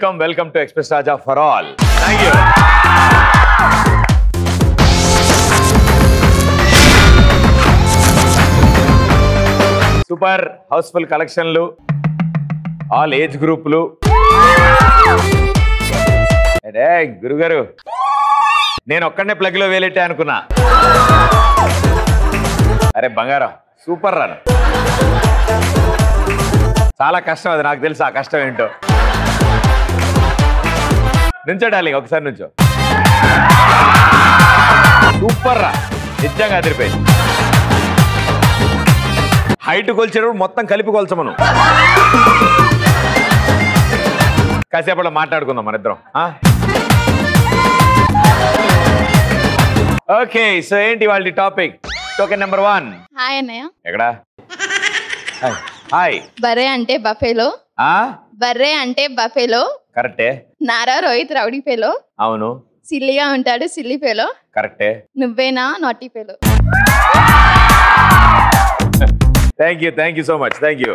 Welcome to express Raja for all. Thank you. Super housefull కలెక్షన్లు, all age గ్రూపులు. అరే గురుగారు, నేను ఒక్కడనే ప్లగ్ లో వేలెట్టే అనుకున్నా. అరే బంగారం సూపర్ రాను. చాలా కష్టం అది, నాకు తెలుసు ఆ కష్టం ఏంటో. నుంచో డార్లింగ్, ఒకసారి నుంచో. సూపర్ రా, నిజంగా అదిరిపోయింది. హైట్ కొలిచేటప్పుడు మొత్తం కలిపి కొలచమను. కాసేపట్లో మాట్లాడుకుందాం మన ఇద్దరం. ఓకే, సో ఏంటి వాళ్ళ టాపిక్? Token number 1. హాయ్ అన్నయ్య. ఎక్కడా? హాయ్. బర్రె అంటే బఫేలో. బర్రె అంటే బఫేలో. కరెక్టే. Nara Rohit rowdy fellow. అవును. సిల్లిగా ఉంటాడు సిల్లీ ఫెలో. కరెక్టే. నువ్వేనా naughty fellow. Thank you so much. Thank you.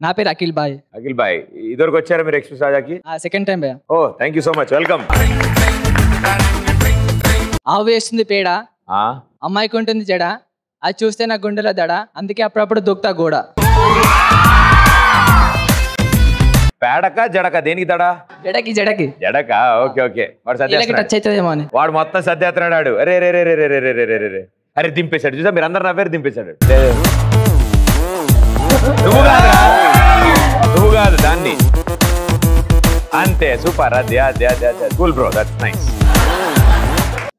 నా పేరు అఖిల్ బాయ్. అఖిల్ బాయ్, ఇదివరకు వచ్చారా మీరు ఎక్స్ప్రెస్ రాజాకి? Second time boy. Oh thank you so much, welcome. ఆవు వేస్తుంది పేడ, అమ్మాయికి ఉంటుంది జడ, అది చూస్తే నా గుండెల దడ, అందుకే అప్పుడప్పుడు దుక్తా గోడ. పేడక జడక, దేనికి దడా? జడకి జడకి. జడక, ఓకే ఓకే. వాడు టచ్ అవుతుందేమో అని వాడు మొత్తం సర్దేస్తున్నాడు. అరే రే రే రే రే రే రే రే రే అరే దింపేశాడు. చూసా మీరు అందరు నవ్వేరు, దింపేశాడు. నువ్వు కాదు దాన్ని. అంతే, సూపర్. అది cool bro, that's nice.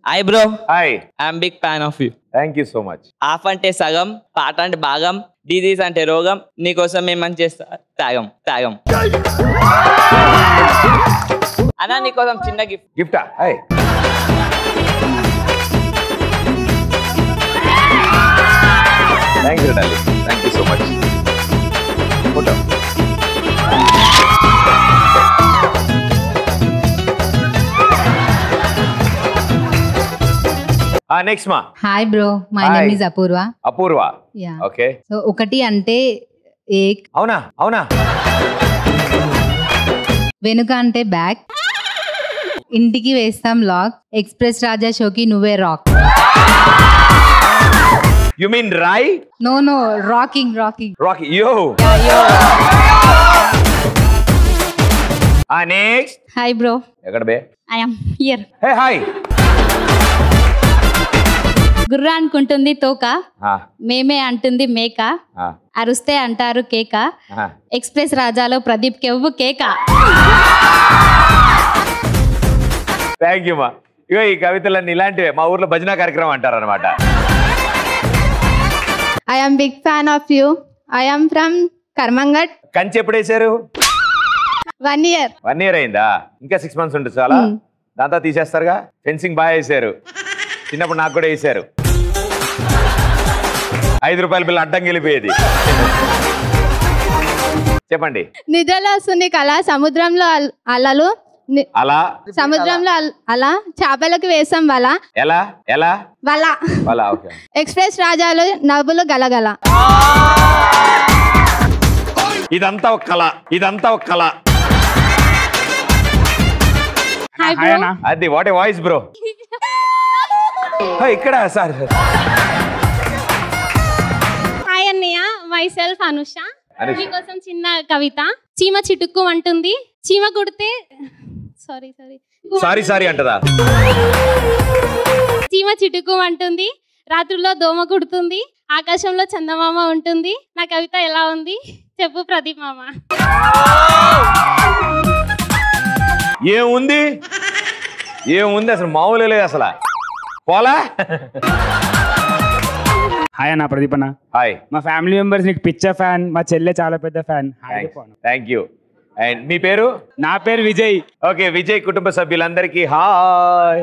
Hi bro. Hi. I'm big fan of you. Thank you so much. Half అంటే సగం, పాట అంటే భాగం, డిజీజ్ అంటే రోగం, నీకోసం మేమని చేస్తా త్యాగం త్యాగం. అన్నా నీకోసం చిన్న గిఫ్ట్. గిఫ్టా? Hi. Thank you darling, thank you so much. Photo. Next మా. Hi bro, my name is Apoorva. Apoorva, okay. So ఒకటి అంటే ఏక్. అవునా? అవునా. వెనుక అంటే బ్యాక్. ఇంటికి వేస్తాం లాక్. ఎక్స్ప్రెస్ రాజా షోకి నువ్వే rock. You mean Roy? No no, rocking rocking. Rocking. Yo. Next. Hi bro. ఎక్కడ బే? I am here. Hey hi. గుర్రా అనుకుంటుంది తోక, మేమే అంటుంది మేక, అరుస్తే అంటారు కేక, ఎక్స్ప్రెస్ రాజాలో ప్రదీప్ కెవ్వు కేక. థ్యాంక్ యూ మా. ఇగో ఈ కవితలన్నీ ఇలాంటివే మా ఊర్లో భజన కార్యక్రమం అంటారు అనమాట. I am big fan of you. I am from Karmanghat. కంచి ఎప్పుడు వేసారు? 1 year. 1 year అయిందా? ఇంకా 6 months ఉంటుంది చాలా. దాంతో తీసేస్తారుగా. ఫెన్సింగ్ బాగా వేసారు. చిన్నప్పుడు నాకు కూడా వేసారు. 5 రూపాయల బిల్లు అడ్డం గెలిపోయేది. చెప్పండి. నిద్రలో వస్తుంది కళ, సముద్రంలో అలలు, అలా సముద్రంలో అలా, చేపలకు వేసాం వల. ఎలా ఎలా వల. వల, ఓకే. ఎక్స్ప్రెస్ రాజాలు నవ్వులు గలగల. ఇదంతా ఒక కళ, ఇదంతా ఒక కళ. అది వాట్ ఏ వాయిస్ బ్రో. ఇక్కడ సార్. హాయ్ అన్నయ్య, మై సెల్ఫ్ అనుష. మీకోసం చిన్న కవిత. చీమ చిటుక్కు అంటుంది, చీమ కుడితే సారీ అంటదా? చీమ చిటుక్కు అంటుంది, రాత్రుల్లో దోమ కుడుతుంది, ఆకాశంలో చందమామ ఉంటుంది. నా కవిత ఎలా ఉంది చెప్పు ప్రదీప్ మామ. ఏముంది ఏముంది అసలు, మామూలు లేదు అసలు. పోలా. హాయ్ అన్న, ప్రదీప్ అన్న. హాయ్. మా ఫ్యామిలీ మెంబర్స్ నీకు పిక్చర్ ఫ్యాన్, మా చెల్లె చాలా పెద్ద ఫ్యాన్. Thank you. అండ్ మీ పేరు? నా పేరు విజయ్. ఓకే, విజయ్ కుటుంబ సభ్యులందరికీ హాయ్.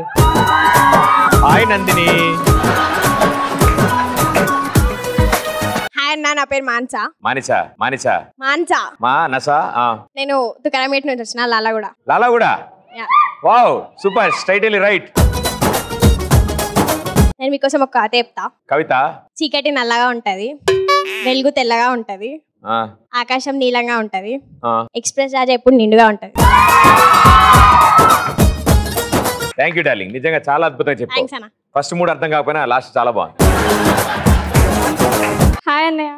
హాయ్ నందిని. హాయ్ అన్న, నా పేరు మాన్సా. మానిసా. మాన్సా. మా నసా. నేను తుకారాంపేట నుంచి వచ్చిన, Lalaguda. Lalaguda. Wow, super, straightly right. నేను మీకోసం ఒక కథ చెప్తా. కవిత. చీకటి నల్లగా ఉంటది, వెలుగు తెల్లగా ఉంటది, ఆకాశం నీలంగా ఉంటది. ఎక్స్ప్రెస్ రాజా ఎప్పుడు నిండుగా ఉంటది. థ్యాంక్ యూ డార్లింగ్, నిజంగా చాలా అద్భుతంగా చెప్పావు. థ్యాంక్స్ అన్న. ఫస్ట్ 3 అర్థం కాకపోయినా లాస్ట్ చాలా బాగుంది. హాయ్ అన్నయ్య.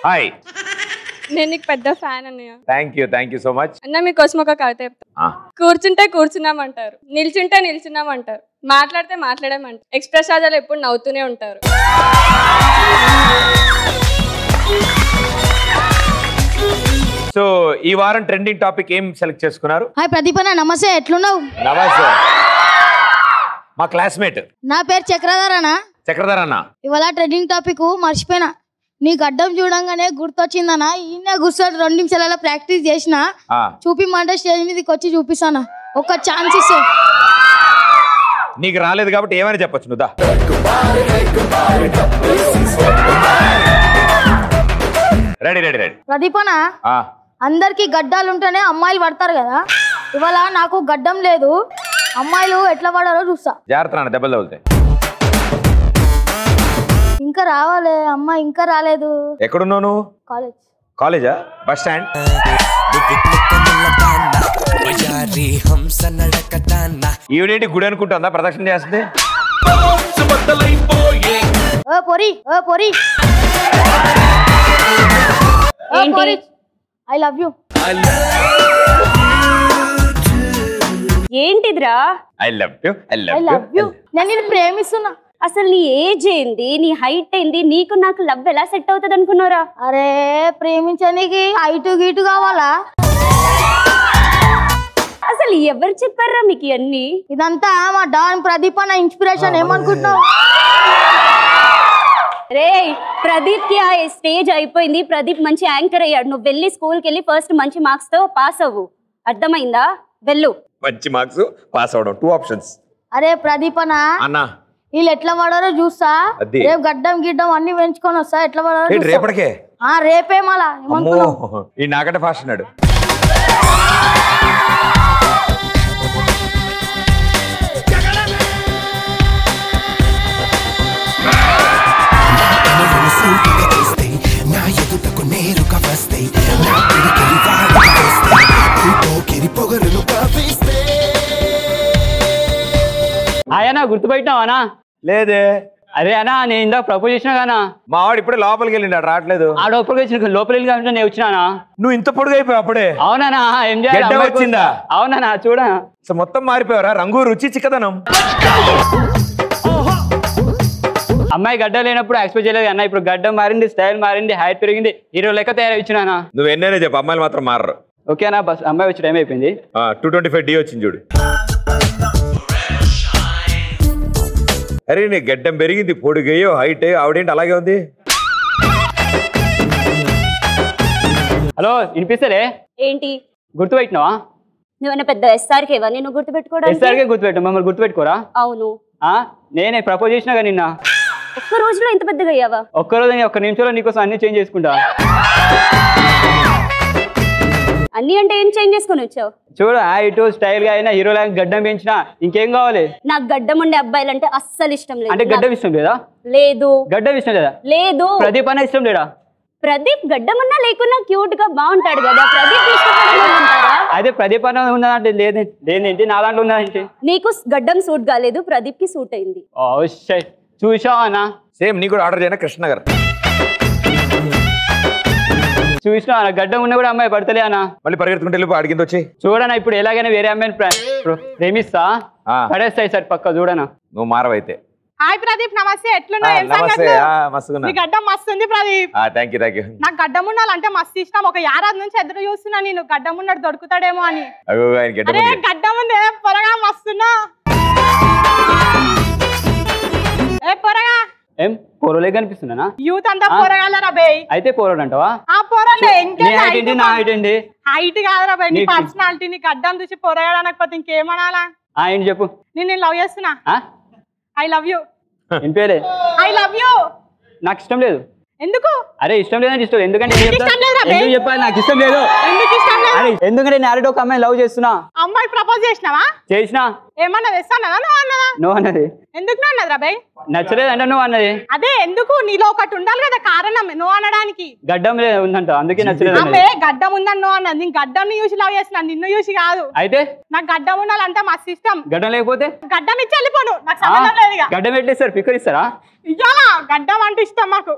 హాయ్. నేను నీకు పెద్ద ఫ్యాన్ అన్నయ్య. Thank you so much. అన్న మీకోసం ఒక కవిత చెప్తా. కూర్చుంటే కూర్చున్నామంటారు, నిల్చుంటే నిల్చున్నామంటారు, మాట్లాడితే మాట్లాడామంటారు, ఎక్స్ప్రెస్ రాజాలు ఎప్పుడు నవ్వుతూనే ఉంటారు. సో ఈ వారం ట్రెండింగ్ టాపిక్ ఏం సెలెక్ట్ చేసుకున్నారు? హాయ్ ప్రదీప్ అన్న, నమస్తే, ఎట్లున్నావు? నమస్తే. మా క్లాస్మేట్. నా పేరు చక్రధర్ అన్న. చక్రధర్ అన్న. ఇవాళ ట్రెండింగ్ టాపిక్ మర్చిపోయినా. నీ గడ్డం చూడంగానే గుర్తొచ్చిందన్న. ఈయన కూర్చొని 2 నిమిషాలలో ప్రాక్టీస్ చేసిన. చూపిమంటే స్టేజ్ మీదకి వచ్చి చూపిస్తాను. ఒక ఛాన్స్ ఇస్తే. నీకు రాలేదు కాబట్టి ఏమైనా చెప్పొచ్చు నువ్వు. రెడీ. ప్రదీప్ అన్న, అందరికి గడ్డాలు ఉంటేనే అమ్మాయిలు పడతారు కదా. ఇవాళ నాకు గడ్డం లేదు, అమ్మాయిలు ఎట్లా పడారో చూస్తా. జాగ్రత్త, దెబ్బలు తగులుతాయి. ఇంకా రావాలి అమ్మ, ఇంకా రాలేదు. ఎక్కడున్నావు నువ్వు? కాలేజా? Bus stand? ఈవిడేంటి గుడి అనుకుంటుందా ప్రదక్షిణ చేస్తుంది? ఓ పొరి ఐ లవ్ యూ. ఏంటిదిరా? I love you. నేను నిన్ను ప్రేమిస్తున్నా. అసలు నీ ఏజ్ ఏంది, నీ హైట్ ఏంది, నీకు నాకు లవ్ ఎలా సెట్ అవుతుంది అనుకున్నారా? అరే ప్రేమించడానికి హైట్ గీటు కావాలా? అసలు ఎవరు చెప్పారా మీకు ఇవన్నీ? ఇదంతా మా డాన్ ప్రదీప్ అన్న ఇన్స్పిరేషన్. ఏమనుకుంటున్నావు? రే ప్రదీప్ కి ఆ స్టేజ్ అయిపోయింది. ప్రదీప్ మంచి యాంకర్ అయ్యాడు. నువ్వు వెళ్ళి స్కూల్కి వెళ్ళి ఫస్ట్ మంచి మార్క్స్ తో పాస్ అవ్వు. అర్థమైందా? వెళ్ళు. మంచి మార్క్స్ పాస్ అవడం 2 ఆప్షన్స్. అరే ప్రదీప్ అన్న, వీళ్ళు ఎట్లా పడారో చూస్తా. రేపు గడ్డం గిడ్డం అన్ని పెంచుకొని వస్తా. ఎట్లా పడారో రేపటికే? రేపే మళ్ళా. ఈ నాకంటే ఫాస్ట్ అన్నాడు. అయ్యనా గుర్తుపెట్టినావానా? లేదే. అరే అన్నా, నేను ఇందాక ప్రపోజ్ చేసినా కానా? మా వాడు ఇప్పుడే లోపలికి వెళ్ళిండు, రావట్లేదు. లోపలికి వెళ్ళి నేను వచ్చినానా? నువ్వు ఇంత పొడుగు అయిపోయావు అప్పుడే. అవునా? ఏం చేయాలి? వచ్చిందా? అవునా? చూడ మొత్తం మారిపోయారా? రంగు, రుచి, చిక్కదనం. అమ్మాయి గడ్డ లేనప్పుడు ఎక్స్పెక్ట్ చేయలేదు అన్న. ఇప్పుడు గడ్డం మారింది, స్టైల్ మారింది, హైట్ పెరిగింది, హీరో లెక్క తయారైచ్చినానా? నువ్వు ఎన్నైనా చెప్పు, అమ్మాయిలు మాత్రం మారరు. ఓకేనా? బస్ అమ్మాయి వచ్చి టైం అయిపోయింది. 225D వచ్చింది చూడు. అరే నీ గడ్డం పెరిగింది, పొడుగయ్యో, హైట్, ఆవిడేంటి అలాగే ఉంది? హలో, వినిపిస్తలే? ఏంటి గుర్తుపెట్టినావా? నువ్వన్నా పెద్ద ఎస్ఆర్కే వా? నేను గుర్తుపెట్టుకోవడానికి? ఎస్ఆర్కే గుర్తుపెట్టు, మమ్మల్ని గుర్తుపెట్టుకోరా? అవును. నేనే ప్రపోజ్ చేసినా నిన్న. ఒక్క రోజులో ఇంత పెద్దగా అయ్యావా? ఒక్క రోజు, 1 నిమిషంలో నీకోసం అన్ని చేంజ్ చేసుకుంటా. అన్ని అంటే ఏం చేంజ్ చేసుకుని వచ్చావు? చూడు, హైట్, స్టైల్ గా అయినా, హీరో లాగా గడ్డం పెంచినా, ఇంకేం కావాలి? నాకు గడ్డం ఉండే అబ్బాయిలు అంటే అస్సలు ఇష్టం లేదు. అంటే గడ్డం ఇష్టం లేదా? లేదు. గడ్డం ఇష్టం లేదా? లేదు. ప్రదీప్ అన్న ఇష్టం లేడా? ప్రదీప్ గడ్డం ఉన్నా లేకున్నా క్యూట్ గా బాగుంటాడు కదా. ప్రదీప్ ఇష్టపడతారా? అదే ప్రదీప్ అన్న ఉందంటే లేదేంటి, నా దాంట్లో ఉందంటే. నీకు గడ్డం సూట్ కాలేదు, ప్రదీప్ కి సూట్ అయింది. చూసావా అన్న? సేమ్ నీ కూడా ఆర్డర్ చేయనా? కృష్ణనగర్ చూసినా అన్న, గడ్డం ఉన్నా కూడా అమ్మాయి పడతలే అన్న. మళ్ళీ పరిగెత్తుకుంటే వెళ్ళి అడిగింది వచ్చి. చూడనా, ఇప్పుడు ఎలాగైనా వేరే అమ్మాయిని ప్రేమిస్తా, పడేస్తాయి సార్ పక్క. చూడనా, నువ్వు మారవైతే. హాయ్ ప్రదీప్, నమస్తే. ఎట్లున్నావు? గడ్డం మస్తు ఉంది ప్రదీప్. Thank you. నాకు గడ్డం ఉండాలంటే మస్తు ఇష్టం. ఒక ఏడాది నుంచి ఎదురు చూస్తున్నా నేను, గడ్డం ఉన్నాడు దొరుకుతాడేమో అని. అరే గడ్డం ఉంది, పొరగా మస్తున్నా. ఏ పొరగా ఏం పోరలే కనిపిస్తున్నా? యూత్ అంతా పోరగాలరా బే. అయితే పోరడు అంటావా? ఆ పోరలే. హైట్ కాదురా బే, నీ పర్సనాలిటీ. నీ గడ్డం చూసి పోరగాడు అనకపోతే ఇంకేమనాలా? ఏంటి చెప్పు. నేను లవ్ చేస్తున్నా. I love you. వినిపేలే. I love you. నాకు ఇష్టం లేదు. ఎందుకు? అరే ఇష్టం లేదంటే ఇష్టం. ఎందుకంటే ఎందుకు చెప్పాలి? నాకు ఇష్టం లేదు. ఎందుకు ఇష్టం ఎందుకంటే నేను ఆల్రెడీ ఒక అమ్మాయి లవ్ చేస్తున్నా. అమ్మాయి ప్రపోజ్ చేసినావా? చేసినా. ఏమన్నా తెస్తానదా నువ్వు అన్నదా? నువ్వు అన్నది ఎందుకు అన్నది రాబాయ్? నచ్చలేదు అంటే నువ్వు అన్నది. అదే ఎందుకు నీలో ఒకటి ఉండాలి కదా కారణం నువ్వు అనడానికి. గడ్డం ఉందంట అందుకే నచ్చలేదు. అమ్మే గడ్డం ఉందని నువ్వు అన్నది. నేను గడ్డం చూసి లవ్ చేస్తున్నా, నిన్ను చూసి కాదు. అయితే నాకు గడ్డం ఉండాలంటే మస్తు ఇష్టం. గడ్డం లేకపోతే గడ్డం ఇచ్చి వెళ్ళిపోను, నాకు సంబంధం లేదు. గడ్డం ఎట్లేస్తారు? పిక్కర్ ఇస్తారా? ఇయ్యాలా గడ్డం అంటే ఇష్టం మాకు.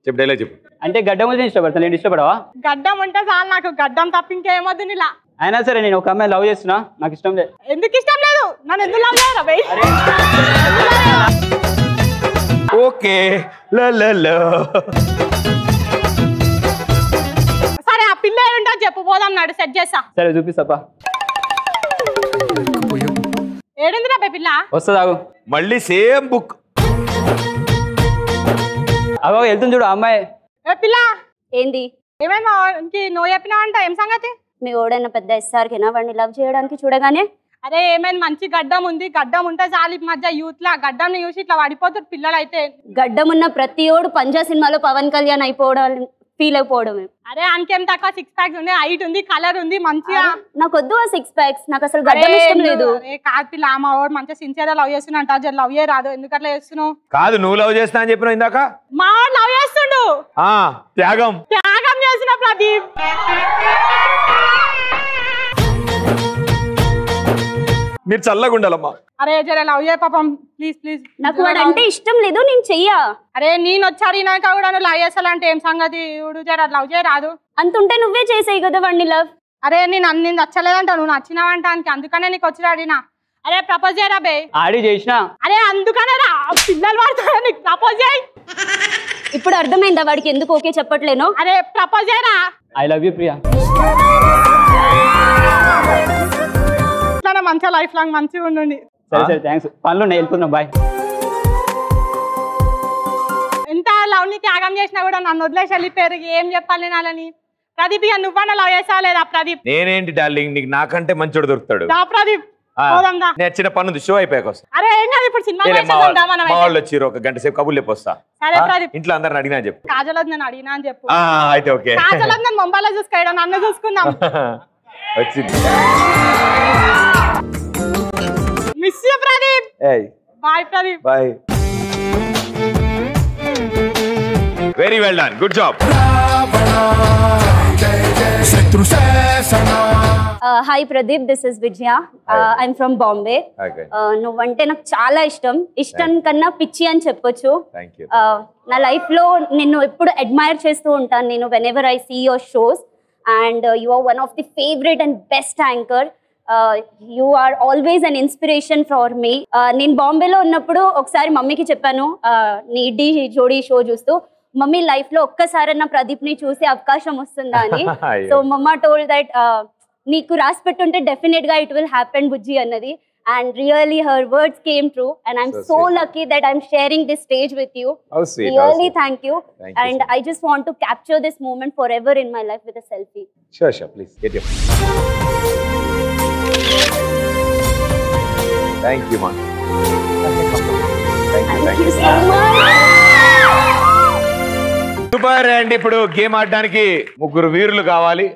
చెప్పు డైలాగ్ చెప్పు. అంటే గడ్డం ఉంటే ఇష్టపడతా, నేను ఇష్టపడవా? గడ్డం ఉంటే చాలు నాకు, గడ్డం తప్ప ఇంకేమొద్దు నీలా. అయినా సరే నేను ఒక అమ్మాయి లవ్ చేస్తున్నా, నాకు ఇష్టం లేదు. ఎందుకు ఇష్టం లేదు? నన్ను ఎందుకు లవ్ చేయరా బై? ఓకే సరే ఆ పిల్ల ఏంటో చెప్పు, పోదాం నాడు సెట్ చేస్తా. సరే చూపిస్తాపా. ఏడింది రా బై పిల్ల? వస్తుందా? మళ్ళీ సేమ్ బుక్. అగో వెళ్తుంది చూడు అమ్మాయి. ఏ పిల్ల ఏంది? ఏమైనా నువ్వు చెప్పినావంట, ఏం సంగతి? మీ ఓడైనా పెద్ద ఎస్ఆర్కేనా వాడిని లవ్ చేయడానికి చూడగానే? అరే ఏమైనా మంచి గడ్డం ఉంది, గడ్డం ఉంటే చాలు. ఈ మధ్య యూత్ లా గడ్డం చూసి ఇట్లా పడిపోతారు పిల్లలు. అయితే గడ్డం ఉన్న ప్రతి ఓడు పంజా సినిమాలో పవన్ కళ్యాణ్ అయిపోవడం, ఫీల్ అయిపోవడమే. అరే అంకేం తక్కువ 6 ప్యాక్స్ ఉంది, హైట్ ఉంది, కలర్ ఉంది మంచిగా. నాకు వద్దు ఆ 6 ప్యాక్స్, నాకు అసలు గడ్డం ఇష్టం లేదు. కాదు పిల్ల, మా వాడు మంచిగా సిన్సియర్ లవ్ చేస్తున్నా, లవ్ ఏ రాదు. ఎందుకు అట్లా చేస్తున్నావు? కాదు నువ్వు లవ్ చేస్తా అని చెప్పినావు ఇందాక. మా వాడు లవ్ చేస్తుండు. త్యాగం త్యాగం చేసిన ప్రదీప్. మీరు చల్లగా ఉండాలమ్మా. అరే జర లవ్ చేయ పాపం, ప్లీజ్ ప్లీజ్. నాకు వాడు అంటే ఇష్టం లేదు, నేను చెయ్యా. అరే నేను వచ్చారు నాక కూడా నువ్వు లవ్ చేస్తాలంటే ఏం సంగతి? జర లవ్ చేయరాదు. అంతుంటే నువ్వే చేసేయి కదా వాడిని లవ్. అరే నేను నచ్చలేదంట, నువ్వు నచ్చినావంట, అందుకనే నీకు వచ్చి అడిగినా. అరే ప్రపోజ్ చేయరా బే? ఆడి చేసిన. అరే అందుకనే రా పిల్లలు వాడుతారా, నీకు ప్రపోజ్ చేయి. ఇప్పుడు అర్థమైందా వాడికి ఎందుకు ఓకే చెప్పట్లేను? అరే ప్రపోజ్ చేయరా. I love you Priya. మంచిగా లైఫ్ లాంగ్ మంచిగా ఉండండి. సరే సరే థ్యాంక్స్. పనులు నేను వెళ్ళిపోతున్నా, బాయ్. ఎంత లవ్ ని త్యాగం చేసినా కూడా నన్ను వదిలేసి వెళ్ళిపోయారు. ఏం చెప్పాలి నేను వాళ్ళని? ప్రదీప్ ఇక నువ్వన్నా లవ్ చేసావా లేదా? ప్రదీప్ నేనేంటి డార్లింగ్, నీకు నాకంటే మంచోడు దొరుకుతాడు. ప్రదీప్ నేను చిన్న పనుంది, షో అయిపోయాక వస్తా. అరే ఏం కాదు, ఇప్పుడు సినిమా మా వాళ్ళు వచ్చి ఒక గంట సేపు కబుర్లు లేపొస్తా. సరే ప్రదీప్. ఇంట్లో అందరిని అడిగినా చెప్పు. కాజల్ వద్దు నేను అడిగినా అని చెప్పు. అయితే ఓకే. కాజల్ వద్దు నేను ముంబైలో చూసుకోవడం, నన్ను చూసుకుందాం. వచ్చింది. Miss you Pradeep. Bye Pradeep. Bye. Very well done, good job. Hi Pradeep, this is Vijaya. I'm from Bombay. నువ్వంటే నాకు చాలా ఇష్టం కన్నా పిచ్చి అని చెప్పొచ్చు. నా లైఫ్ లో నిన్ను ఎప్పుడు అడ్మైర్ చేస్తూ ఉంటాను నేను, whenever I see your shows. And you are one of the favourite and best anchor. You are always an inspiration for me. నేను బాంబేలో ఉన్నప్పుడు ఒకసారి మమ్మీకి చెప్పాను, నీ డి జోడీ షో చూస్తూ, మమ్మీ లైఫ్ లో ఒక్కసారన్నా ప్రదీప్ ని చూసే అవకాశం వస్తుందా అని. సో మమ్మ టోల్డ్ దట్ నీకు రాసి పెట్టుంటే డెఫినెట్ గా ఇట్ విల్ హ్యాపెన్ బుజ్జి అన్నది. And really her words came true, and I'm so lucky that I'm sharing this stage with you. Really thank you. And I just want to capture this moment forever in my life with a selfie. Sure, please get your. Thank you, man. Thank you so much. Super. And ఇప్పుడు game ఆడడానికి ముగ్గురు వీరులు కావాలి.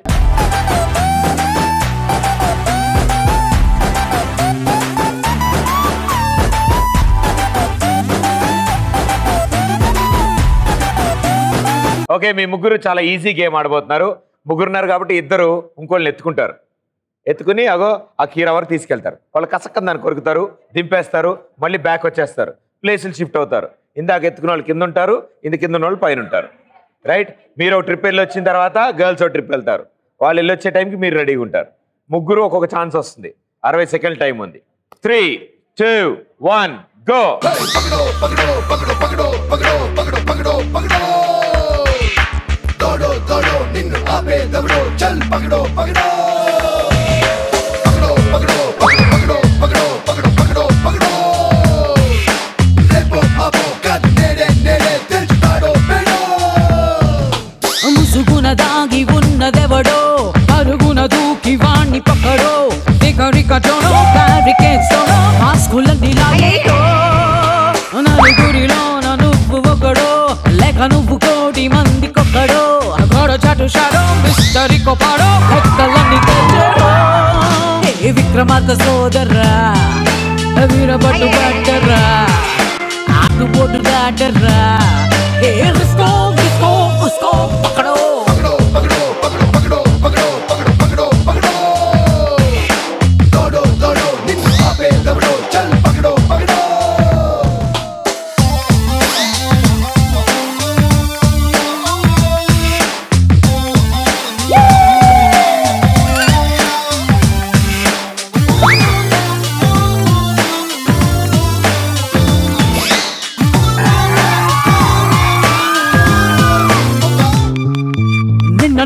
Okay, మీ ముగ్గురు చాలా easy game ఆడబోతున్నారు. ముగ్గురున్నారు కాబట్టి ఇద్దరు ఇంకోళ్ళని ఎత్తుకుంటారు. ఎత్తుకుని అగో ఆ కీర వరకు తీసుకెళ్తారు. వాళ్ళు కసక్కని దాన్ని కొరుకుతారు, దింపేస్తారు, మళ్ళీ బ్యాక్ వచ్చేస్తారు, ప్లేసులు షిఫ్ట్ అవుతారు. ఇందాక ఎత్తుకున్న వాళ్ళు కింద ఉంటారు, కింద ఉన్న వాళ్ళు పైన ఉంటారు. రైట్? మీరు ఒక ట్రిప్ వెళ్ళి వచ్చిన తర్వాత గర్ల్స్ ఒక ట్రిప్ వెళ్తారు. వాళ్ళు వెళ్ళి వచ్చే టైంకి మీరు రెడీగా ఉంటారు. ముగ్గురు ఒక్కొక్క ఛాన్స్ వస్తుంది. 60 సెకండ్ టైం ఉంది. 3, 2, 1 గో. నిన్ను ఆపే దవడో చల్ పగడో పగడో పగడో పగడో పగడో పగడో పగడో పగడో పగడో రేపో ఆపో కట్ నేడే నేడే తెలుచుతాడో బెడో ముసుగున దాగి ఉన్నదెవడో పరుగున దూకి వాణ్ణి పక్కడో రికరికటోనో బ్యారికేడ్స్తోనో మాస్కులన్నీ లాగేటో నలుగురిలోన నువ్వు ఒకడో లేక నువ్వు కోటి మందికొక్కడో గొడవ చాటు షాడో పూర్తరికో పాడో ఎక్కలన్నీ తెచ్చరో ఏ విక్రమార్క సోదరా వీరబట్టు పట్టరా ఆకు పోటు దాటరా ఏ రిస్కో రిస్కో ఉస్కో పకడో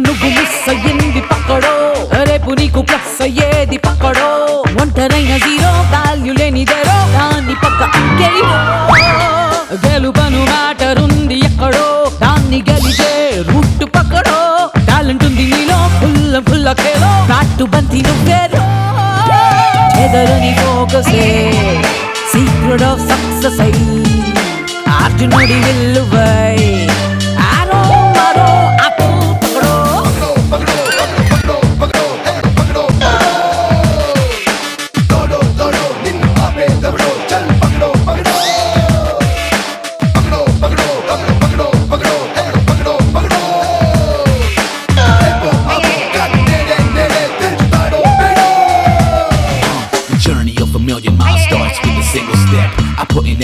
నువ్వు మిస్ అయ్యింది పక్కడో రేపు నీకు ప్లస్ అయ్యేది పక్కడో ఒంటరైన జీరో వాల్యూ లేనిదేరో దాన్ని పక్క అంకెయ్యో గెలుపను మ్యాటరుంది ఎక్కడో దాన్ని గెలిచే రూట్ పక్కడో టాలెంట్ ఉంది నీలో ఫుల్ల కేలో నాటు బంతి నువ్వేరో ఎదరని ఫోకసే సీక్రెట్ ఆఫ్ సక్సెస్ అయి అర్జునుడి విల్లువై ఆరో మరో అప్పు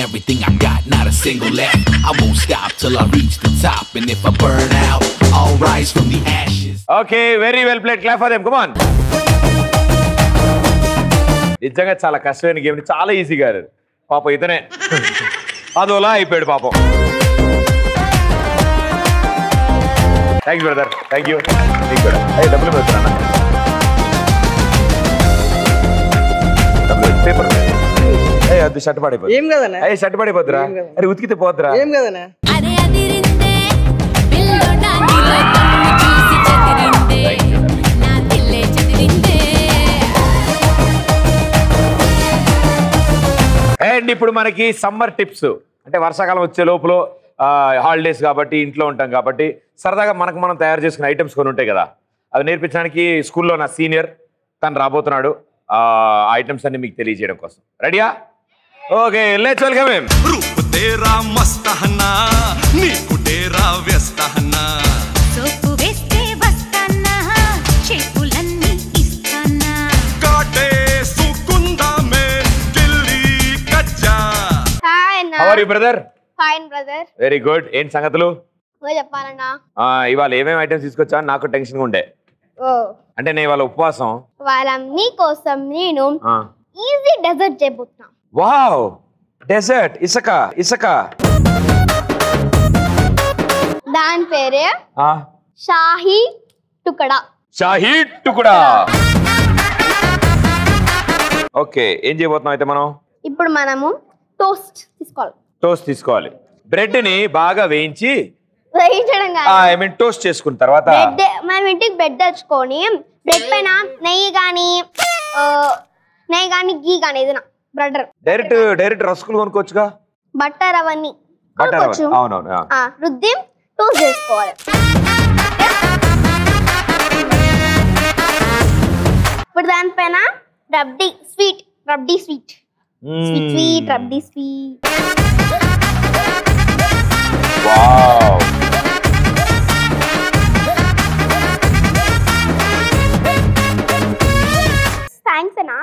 Everything I got, not a single left. I won't stop till I reach the top. And if I burn out, I'll rise from the ashes. Okay, very well played. Clap for them. Come on. నిజంగా చాలా కష్టమైన game చాలా ఈజీగా ఆడారు పాపం ఇతనే అదోలా అయిపోయాడు పాపం thank you brother thank you డబ్బులు పెడుతున్నా పేపర్ అది షర్ట్ పడిపోతుంది ఏం కదన్నా షర్ట్ పడిపోతురా అరే ఉతికితే పోతురా ఏం కదన్నా అండ్ ఇప్పుడు మనకి సమ్మర్ టిప్స్ అంటే వర్షాకాలం వచ్చే లోపల హాలిడేస్ కాబట్టి ఇంట్లో ఉంటాం కాబట్టి సరదాగా మనకు మనం తయారు చేసుకునే ఐటమ్స్ కొన్ని ఉంటాయి కదా అవి నేర్పించడానికి స్కూల్లో నా సీనియర్ తను రాబోతున్నాడు ఆ ఐటమ్స్ అన్ని మీకు తెలియజేయడం కోసం రెడీయా ఓకే లెట్స్ వెల్కమ్ హిమ్ రూప్ తేరా మస్తహనా నీకు తేరా వ్యస్తహనా సోపు వేస్తే వస్తన్నా చెప్పులన్నీ ఇస్తన్నా కాటే సుకుందా మే ఢిల్లీ కజ్జా హాయ్ అన్న how are you brother fine brother very good ఏం సంగతులు నువ్వు చెప్పాలన్నా ఇవాళ ఏమేమి ఐటమ్స్ తీసుకొచ్చా నాకు టెన్షన్గా ఉండే ఓ అంటే నేను ఇవాళ ఉపవాసం వాళ్ళ నీ కోసం నేను ఈజీ డెజర్ట్ చేయబోతున్నా వావ్ డెజర్ట్ ఇసుక ఇసుక దాని పేరే షాహీ టుకడా షాహీ టుకడా ఓకే ఏం చేయబోతున్నాం అయితే మనం ఇప్పుడు మనము టోస్ట్ తీసుకోవాలి టోస్ట్ తీసుకోవాలి బ్రెడ్ ని బాగా వేయించి వేయించడం కాదు ఐ మీన్ టోస్ట్ చేసుకున్న తర్వాత బ్రెడ్ మనం ఇంటికి బ్రెడ్ తెచ్చుకొని బ్రెడ్ పైన నెయ్యి కానీ గీ కానీ ఏదైనా బటర్ డైరెక్ట్ రస్కులు కొనుక్కోవచ్చుగా బటర్ అవన్నీ బటర్ అవునవును రుద్ది టోస్ట్ చేసుకోవాలి ఇప్పుడు దానిపైన రబ్డీ స్వీట్ వావ్ థ్యాంక్స్ అన్నా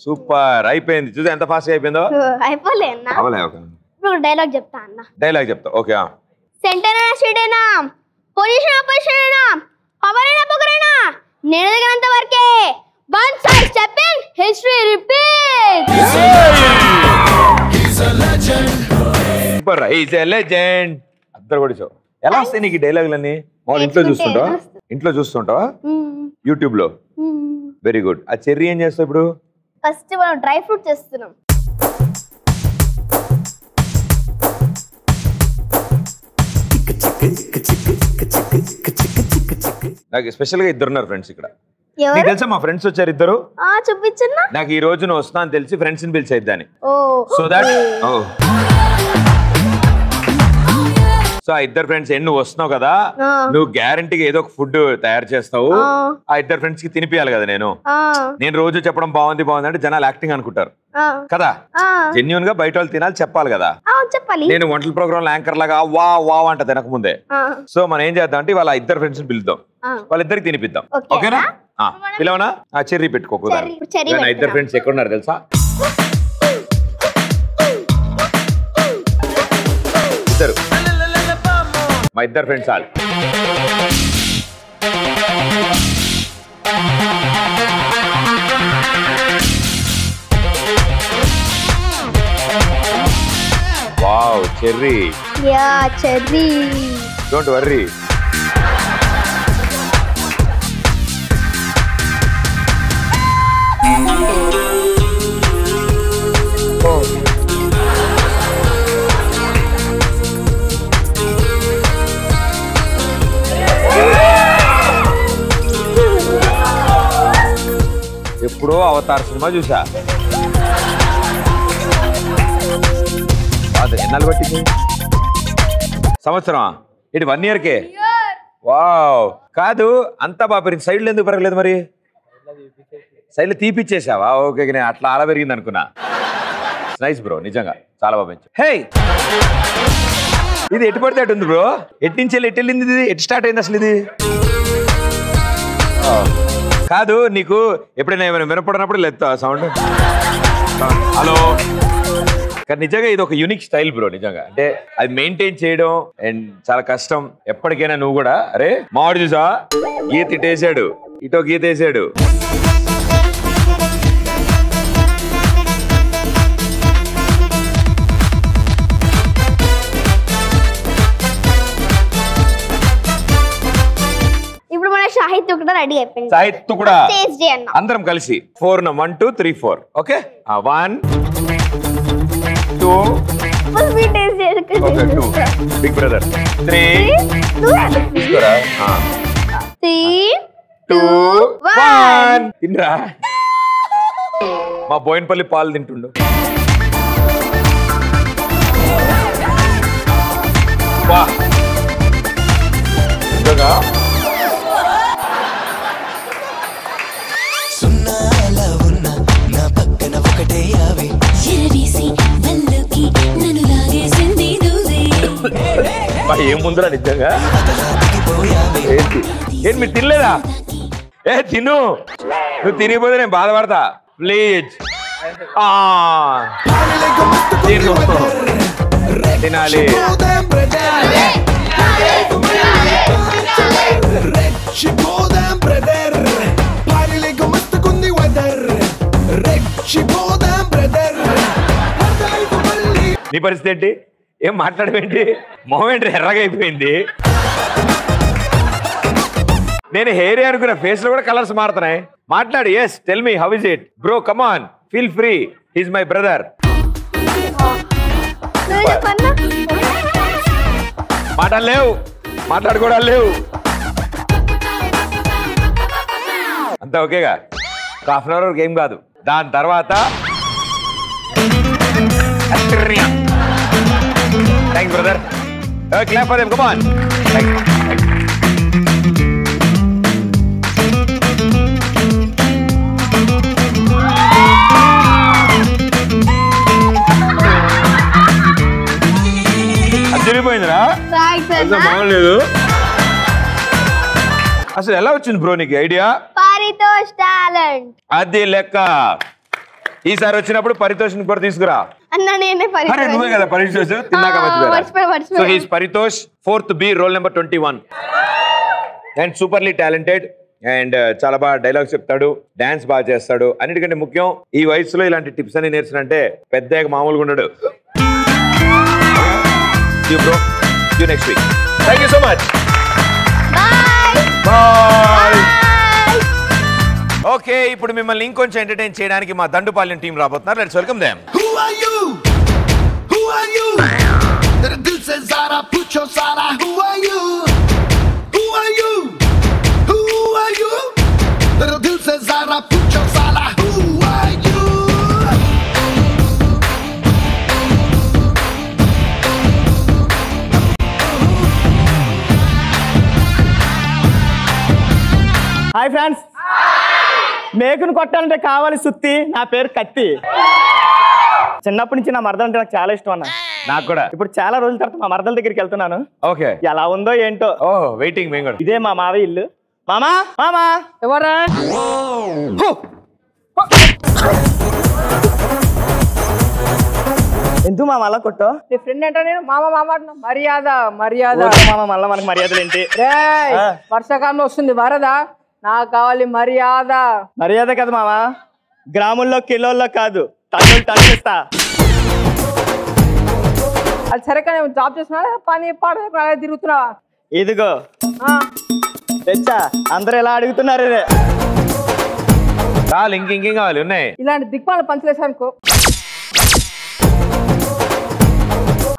సూపర్ అయిపోయింది చూసి ఎంత ఫాస్ట్ గా అయిపోయిందో అయిపోలే అన్న ఇప్పుడు డైలాగ్ చెప్తా అన్న డైలాగ్ చెప్తా ఓకే సెంటర్ అయినా స్ట్రీట్ అయినా పొజిషన్ అపోజిషన్ అయినా పవర్ అయినా పొగరైనా నేను ఎదిగినంత వరకే one side stepping history repeat super is a legend అందరు కూడా చూడు ఎలా వస్తాయి నీకు డైలాగులన్నీ మామూలు ఇంట్లో చూస్తుంటావా యూట్యూబ్ లో వెరీ గుడ్ ఆ చెర్రీ ఏం చేస్తావు ఇప్పుడు ఫస్ట్ మనం డ్రై ఫ్రూట్ చేస్తున్నాం నాకు స్పెషల్ గా ఇద్దరున్నారు ఫ్రెండ్స్ ఇక్కడ నీకు తెలుసా మా ఫ్రెండ్స్ వచ్చారు ఇద్దరు చూపించన్నా నాకు ఈ రోజు నువ్వు వస్తా అని తెలిసి ఫ్రెండ్స్ ని పిలిచేద్దాని ఓ సో దట్ సో ఆ ఇద్దరు ఫ్రెండ్స్ నువ్వు వస్తున్నావు కదా, నువ్వు గ్యారంటీగా ఏదో ఒక ఫుడ్ తయారు చేస్తావు, ఆ ఇద్దరు ఫ్రెండ్స్ కి తినిపియాలి కదా. నేను రోజు చెప్పడం బాగుంది అంటే జనాలు యాక్టింగ్ అనుకుంటారు కదా. జెన్యూన్ గా బయట వాళ్ళు తినాలి, చెప్పాలి కదా. నేను వంటల ప్రోగ్రామ్ యాంకర్ లాగా వా వా అంట తినక ముందే. సో మనం ఏం చేద్దాం అంటే వాళ్ళ ఇద్దరు ఫ్రెండ్స్ పిలుద్దాం, వాళ్ళిద్దరికి తినిపిద్దాం. ఓకేనా? పిలవనా? చెర్రీ పెట్టుకోకూడదు. ఇద్దరు ఫ్రెండ్స్ ఎక్కడున్నారు తెలుసా? ఇద్దరు, మా ఇద్దరు ఫ్రెండ్స్ వాళ్ళు. Wow, cherry. Yeah, cherry. Don't worry. ఎప్పుడో అవతార్ సినిమా చూసా. ఎన్నాళ్ళు పట్టింది? సంవత్సరమా? ఇటు 1 yearకే? వావ్. కాదు, అంతా బాగా పెరిగింది, సైడ్లు ఎందుకు పెరగలేదు మరి? సైడ్లు తీపిచ్చేసావా? ఓకే, నేను అట్లా అలా పెరిగింది అనుకున్నా. నైస్ బ్రో, నిజంగా చాలా బాగా పెంచు. హే, ఇది ఎటు పడితే అటు ఉంది బ్రో. ఎటు నుంచి వెళ్ళి ఎటు వెళ్ళింది ఇది? ఎటు స్టార్ట్ అయింది అసలు ఇది? కాదు, నీకు ఎప్పుడైనా ఏమైనా వినపడినప్పుడు లేదు సౌండ్? హలో. కానీ నిజంగా ఇది ఒక యూనిక్ స్టైల్ బ్రో, నిజంగా. అంటే అది మెయింటైన్ చేయడం అండ్ చాలా కష్టం. ఎప్పటికైనా నువ్వు కూడా, అరే మావాడు చూసా గీత ఇటేసాడు, ఇటో గీత వేసాడు. ఇప్పుడు మన సాహిత్య కూడా రెడీ అయిపోయింది. సాహిత్య కూడా అందరం కలిసి 4 1 2 3 4. ఓకే, 1 2 ఓకే, 2 బిగ్ బ్రదర్, 3 తీసుకోరా, 3 2 1. తిండ్రా, మా బోయినపల్లి పాలు తింటుండు. వా, నిజంగా ఏం ముందురా నిజంగా. ఏంటి మీరు తినలేదా? తిను, నువ్వు తినిపోతే నేను బాధపడతా. ప్లీజ్ తినాలి. నీ పరిస్థితి ఏంటి? ఏం మాట్లాడమేంటి? మొహం ఏంటి ఎర్రగా అయిపోయింది? నేను హెయిర్ అనుకున్న, ఫేస్ లో కూడా కలర్స్ మారుతున్నాయి. మాట్లాడు. Yes, tell me, how is it bro? Come on, feel free, he's my brother. మాటలు లేవు, మాట్లాడుకోవడాలు లేవు. అంతా ఓకేగా? ½ an hour వరకు ఏం కాదు. దాని తర్వాత thanks brother. Clap for them, come on. అదిరిపోయిందిరా, బాగలేదు. అసలు ఎలా వచ్చింది బ్రో నీకు ఐడియా? పరితోష్ టాలెంట్. అది లెక్క. ఈసారి వచ్చినప్పుడు పరితోష్ కూడా తీసుకురా. నువ్వే కదా పరితోష్, తిన్నాక మర్చిపోయా. So he's Paritosh, 4th B, roll number 21. And superbly talented and చాలా బాగా డైలాగ్స్ చెప్తాడు, డాన్స్ బాగా చేస్తాడు. అన్నిటికంటే ముఖ్యం, ఈ వయసులో ఇలాంటి టిప్స్ అన్ని నేర్చునంటే పెద్ద మామూలుగా ఉండడు. Bro, see you next week. Thank you so much. Bye. Okay, ఇప్పుడు మిమ్మల్ని ఇంకొంచెం ఎంటర్టైన్ చేయడానికి మా దండుపాలెం టీం రాబోతున్నారు. Let's welcome them. Who are you? Who are you? तेरे दिल से ज़रा पूछो सारा. Who are you? Who are you? Who are you? तेरे दिल से ज़रा पूछो सारा. Who are you? Hi friends, మేకును కొట్టాలంటే కావాలి సుత్తి, నా పేరు కత్తి. చిన్నప్పటి నుంచి నా మరదలు అంటే నాకు చాలా ఇష్టం అన్న. నాకు కూడా. ఇప్పుడు చాలా రోజుల తర్వాత మా మరదల దగ్గరికి వెళ్తున్నాను. ఓకే, ఎలా ఉందో ఏంటో. వెయిటింగ్ మేము కూడా. ఇదే మా మావి ఇల్లు. మామా మామా ఎవరా? ఎందుకు మామ అలా కొట్టో? నీ ఫ్రెండ్ అంటే నేను మామ మామ అంటున్నా. మర్యాద మర్యాద. మామ మళ్ళీ మనకు మర్యాదలు ఏంటి? వర్షాకాలంలో వస్తుంది వరద, నాకు కావాలి మర్యాద. మర్యాద కదా మామ, గ్రాముల్లో కిలోల్లో కాదు, టన్నులు టన్నులు ఇస్తా. అది సరే కానీ జాబ్ చేస్తున్నా, పని పాట తిరుగుతున్నా. ఇదిగో తెచ్చా, అందరు ఎలా అడుగుతున్నారు? చాలు, ఇంకేం కావాలి? ఉన్నాయి. ఇలాంటి దిక్మాల పంచలేసానుకో,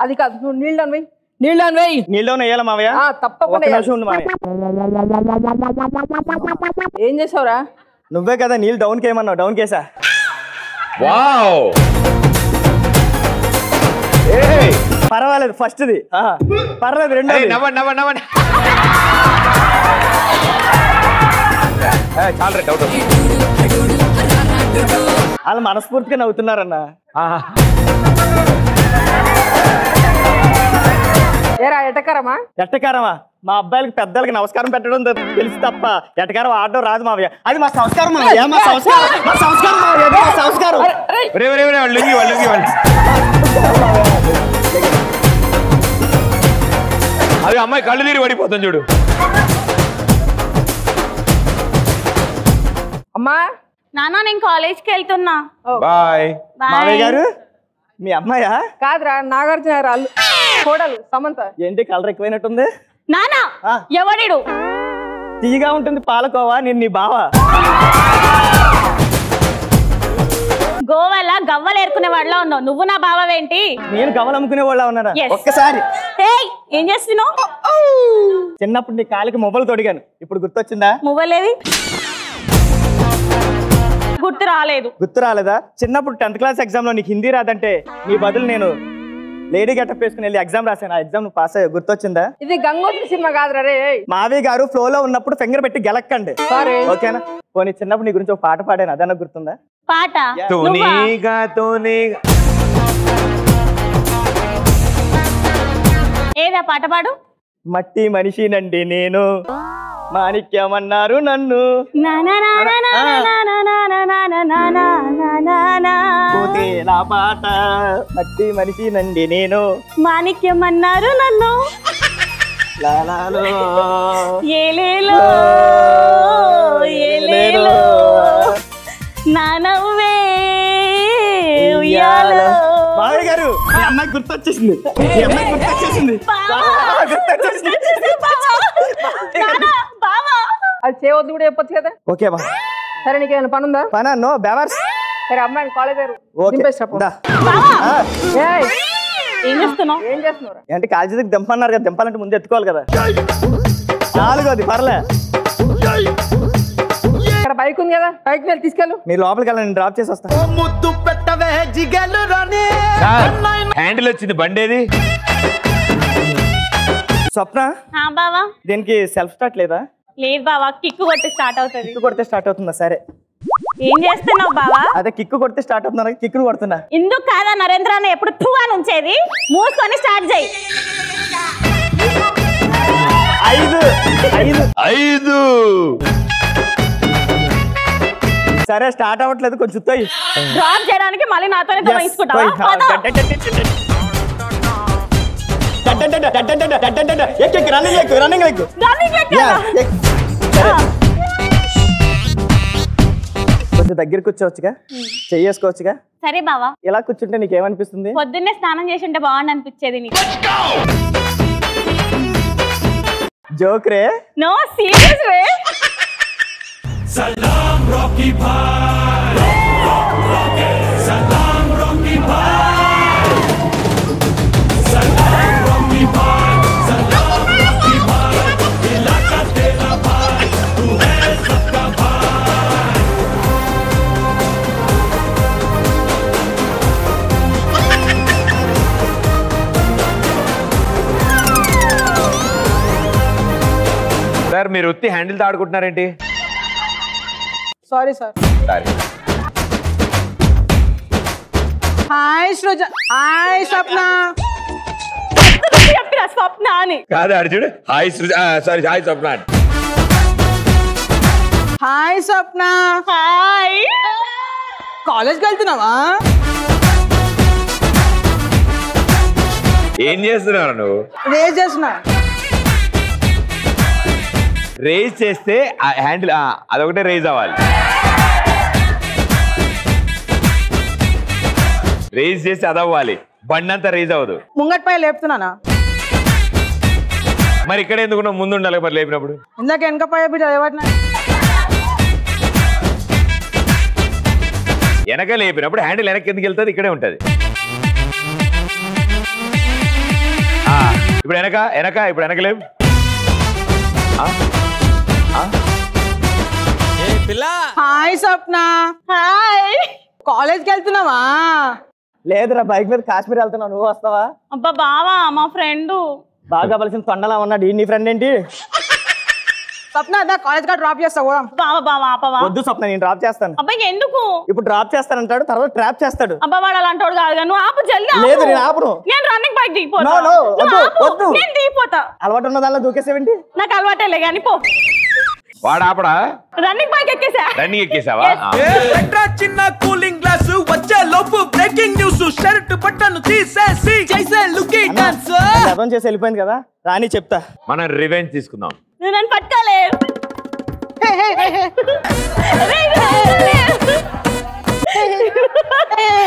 అది కాదు. నువ్వు నీళ్ళు అని వెయ్యి, నీళ్ళు అని వెయ్యి. నీళ్ళు వేయాల మావయ్య? తప్పకుండా. ఏం చేసావురా? నువ్వే కదా నీళ్ళు డౌన్ కేమన్నావు, డౌన్ కేసా. పర్వాలేదు, ఫస్ట్ది పర్లేదు, రెండోది చాలా డౌట్. వాళ్ళు మనస్ఫూర్తిగా నవ్వుతున్నారన్న. ఏరా ఎటకారమా? ఎట్టకారమా? మా అబ్బాయిలకి పెద్దలకి నమస్కారం పెట్టడం తెలుసు తప్ప ఎటకారం ఆడడం రాదు మావయ్య. అది మా సంస్కారం మావయ్య, మా సంస్కారం, మా సంస్కారం మావయ్య, మా సంస్కారం. అది అమ్మాయి కళ్ళు నీరు పడిపోతుంది చూడు. అమ్మా నాన్న నేను కాలేజ్కి వెళ్తున్నా. బాయ్. మావయ్య గారు మీ అమ్మాయా? కాదురా, నాగార్జున గారు కోడలు సమంత. ఏంటి కలర్ ఎక్కువైనట్టుంది? నానా ఎవడిడు? తీయగా ఉంటుంది పాలకోవా, నేను నీ బావా. గోవాల గవ్వలు ఏరుకునే వాళ్ళ ఉన్నావు, నువ్వు నా బావేంటి? నేను గవ్వలు అమ్ముకునే వాళ్ళ ఉన్నారా? ఒక్కసారి ఏం చేస్తున్నావు? చిన్నప్పుడు నీ కాలికి మొబైల్ తొడిగాను, ఇప్పుడు గుర్తొచ్చిందా? మొబైలేవి? గుర్తు రాలేదు. గుర్తు రాలేదా? చిన్నప్పుడు 10th క్లాస్ ఎగ్జామ్ లో నీకు హిందీ రాదంటే నీ బదులు నేను లేడీ గెటప్ వేసుకుని వెళ్ళి ఎగ్జామ్ రాశాను. ఆ ఎగ్జామ్ నువ్వు పాస్ అయ్యా, గుర్తొచ్చిందా? ఇది గంగోత్రి సినిమా కాదురా రే. మావి గారు ఫ్లో లో ఉన్నప్పుడు ఫింగర్ పెట్టి గెలక్కండి, ఓకేనా? పోనీ చిన్నప్పుడు నీ గురించి ఒక పాట పాడాను, అదన్నా గుర్తుందా? పాట ఏదా పాట పాడు. మట్టి మనిషినండి నేను, మాణిక్యమన్నారు నన్ను, నా పాట మట్టి మనిషినండి నేను, మాణిక్యమన్నారు నన్ను, లాలాలో ఏలేలో ఏలేలో నా నవ్వే ఉయ్యాలో. మావయ్య గారు మీ అమ్మాయి గుర్తొచ్చేసింది, మీ అమ్మాయి గుర్తొచ్చేసింది. అది చేయవద్దు కూడా చెప్పొచ్చు కదా. ఓకే బా. సరే నీకేమైనా పని ఉందా? పనా? నో బెవర్స్. సరే అమ్మాయిని కాలేజ్ గారు ఏం చేస్తున్నావు? ఏం చేస్తున్నారు? అంటే కాలేజీ దగ్గర దింపన్నారు కదా, దింపాలంటే ముందు ఎత్తుకోవాలి కదా. 4ది పర్లే. ఇక్కడ బైక్ ఉంది కదా, బైక్ వెళ్ళి తీసుకెళ్ళు. మీరు లోపలికి వెళ్ళండి, నేను డ్రాప్ చేసి వస్తాను. ముద్దు పెట్టవే జిగలు రాని. హ్యాండిల్ వచ్చింది, బండేది? స్వప్న బావా దీనికి సెల్ఫ్ స్టార్ట్ లేదా? లేదు బావా, కిక్కు కొట్టి స్టార్ట్ అవుతుంది. కిక్కు కొడితే స్టార్ట్ అవుతుందా? సరే ఏం చేస్తున్నావు బావా? అదే కిక్కు కొడితే స్టార్ట్ అవుతున్నా, కిక్కును కొడుతున్నా. ఇందుకు కాదా నరేంద్ర అన్న ఎప్పుడు తువా నుంచేది? మూసుకొని స్టార్ట్ చేయి. 5 సరే స్టార్ట్ అవ్వట్లేదు, కొంచెం తోయి. డ్రాప్ చేయడానికి మళ్ళీ నాతోనే తీసుకుంటావా? కొంచెం దగ్గర కూర్చోవచ్చుగా, చెయ్యేసుకోవచ్చుగా. సరే బావా. ఇలా కూర్చుంటే నీకేమనిపిస్తుంది? పొద్దున్నే స్నానం చేసి ఉంటే బాగుండి అనిపించేది నీకు. జోక్ రే. నో సీరియస్ రే. सलाम रॉकी भाई, सलाम रॉकी भाई, सलाम रॉकी भाई, सलाम रॉकी भाई, इलाका तेरा भाई, तू है सबका भाई. సార్ మీరు ఉత్తి హ్యాండిల్తో ఆడుకుంటున్నారేంటి? Sorry sir. Sorry. Hi Srija. Hi Swapna. చెప్పిరా స్వప్న అని. కాదు అర్జుడు. Hi sorry hi Swapna. Hi Swapna. Hi. కాలేజ్కి వెళ్తున్నావా? ఏం చేస్తున్నావు నువ్వు? రేజ్ చేస్తున్నా. రేజ్ చేస్తే హ్యాండిల్ అదొకటే రేజ్ అవ్వాలి. రేజ్ చేసి అదవ్వాలి. బండి అంతా రేజ్ అవ్వదు. ముంగట్పై లేపుతున్నానా? మరి ఇక్కడ ఎందుకు ముందు ఉండాలి మరి లేపినప్పుడు? ఇందాక వెనకపై బిడ్డ ఎవరినా వెనక లేపినప్పుడు హ్యాండిల్ వెనక్కి ఎందుకు వెళ్తుంది? ఇక్కడే ఉంటుంది. ఇప్పుడు వెనక లేపు. హాయ్ స్వప్న. హాయ్. కాలేజ్కి వెళ్తున్నావా? లేదురా బైక్ మీద కాశ్మీర్ వెళ్తున్నావు. నువ్వు వస్తావా? అబ్బా బావా మా ఫ్రెండ్. బాగా కలిసిన తొండలా ఉన్నాడు. నీ ఫ్రెండ్ ఏంటి? స్వప్న కాలేజ్ గా డ్రాప్ చేస్తావు. బావా బావా ఆపవా. వద్దు స్వప్న, నేను డ్రాప్ చేస్తాను. అబ్బాయి ఎందుకు? ఇప్పుడు డ్రాప్ చేస్తానంటాడు, తర్వాత ట్రాప్ చేస్తాడు. అబ్బా వాడు అలాంటోడు కాదు. నువ్వు ఆపు జల్ది. లేదు నేను ఆపను. నేను రన్నింగ్ బైక్ దిగిపోతా. వద్దు. నేను దిగిపోతా. అలవాటు ఉన్న దానిలో దూకేసేవేంటి? నాకు అలవాటేలే కానీ పో. వాడు ఆపడా? రన్నింగ్ బైక్ ఎక్కేసా. రన్నింగ్ ఎక్కేసావా? చిన్న కూలింగ్ గ్లాస్ వచ్చే లోపు బ్రేకింగ్ న్యూస్ షర్ట్ బట్టను తీసేసి చేసే లుకింగ్ డాన్స్ అర్థం చేసి వెళ్ళిపోయింది కదా. రాని చెప్తా. మనం రివెంజ్ తీసుకుందాం. నువ్వు నన్ను పట్టుకోలే.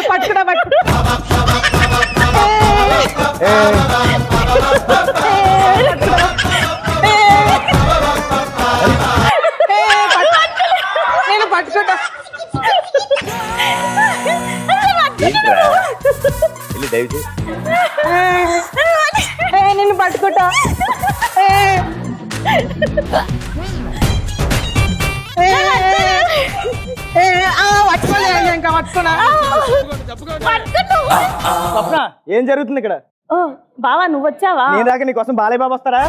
పట్టుకున్నా నేను పట్టుకుంటా. నేను పట్టుకుంటా. ఇంకా పట్టుకున్నా. స్వప్న ఏం జరుగుతుంది ఇక్కడ? బావా నువ్వు వచ్చావా? నేను దాకా నీకోసం బాలయ్య బాబు వస్తారా?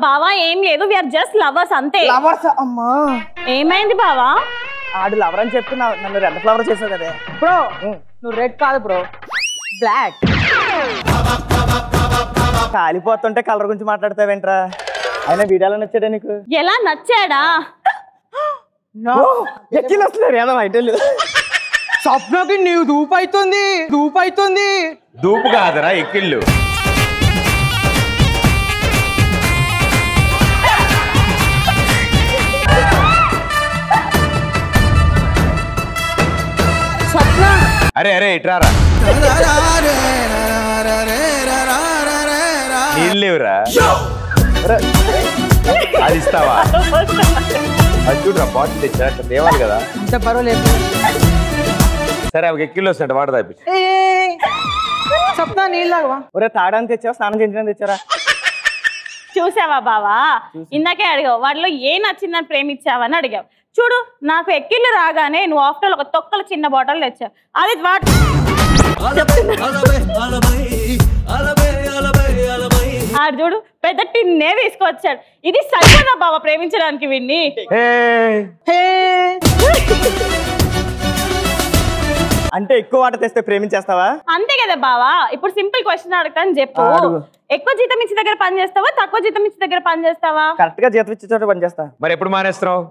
బావా ఏం లేదు, వి ఆర్ జస్ట్ లవర్స్ అంతే. లవర్స్? అమ్మా ఏమైంది బావా? ఆడు లవర్ అని చెప్పి నన్ను రెడ్ ఫ్లవర్ చేసావు కదా. బ్రో నువ్వు రెడ్ కాదు బ్రో, బ్లాక్. కాలిపోతుంటే కలర్ గురించి మాట్లాడతావేంట్రా? అయినా వీడియోలో నచ్చాడా నీకు? ఎలా నచ్చాడా? ఎక్కిలు వస్తున్నారు ఏదో ఐటెల్. స్వప్నకి నీవు దూపు అవుతుంది. దూపు కాదురా ఎక్కిళ్ళు. అరే ఇట్రారా. నీళ్ళేవురా అది ఇస్తావా? అది చూడరా బాటిల్ తెచ్చా తేవాలి కదా. అంత పర్వాలేదు. సరే అవి ఎక్కిళ్ళు వస్తాయంట వాటర్ తాపించి. స్వప్న నీళ్ళవా? ఒరే తాగడానికి తెచ్చావా స్నానం చేయించడానికి తెచ్చారా? చూసావా బావా, ఇందాకే అడిగావు వాటిలో ఏ నచ్చిందని ప్రేమించావని అడిగావు. చూడు నాకు ఎక్కిళ్ళు రాగానే నువ్వు ఆఫ్టర్ ఒక తొక్కల చిన్న బాటిల్ తెచ్చావు. అది ఆడు చూడు పెద్ద టిన్నే తీసుకొచ్చాడు. ఇది సరిపోదా బావా ప్రేమించడానికి వీడిని? అంటే ఎక్కువ వాటర్ తెస్తే ప్రేమించేస్తావా? అంతే కదా బావా. ఇప్పుడు సింపుల్ క్వశ్చన్ అడుగుతాను చెప్పు. ఎక్కువ జీతం ఇచ్చే దగ్గర పని చేస్తావా, తక్కువ జీతం ఇచ్చే దగ్గర పని చేస్తావా? కరెక్ట్ గా జీతం ఇచ్చే చోట పని చేస్తా. మరి ఎప్పుడు మానేస్తున్నావు?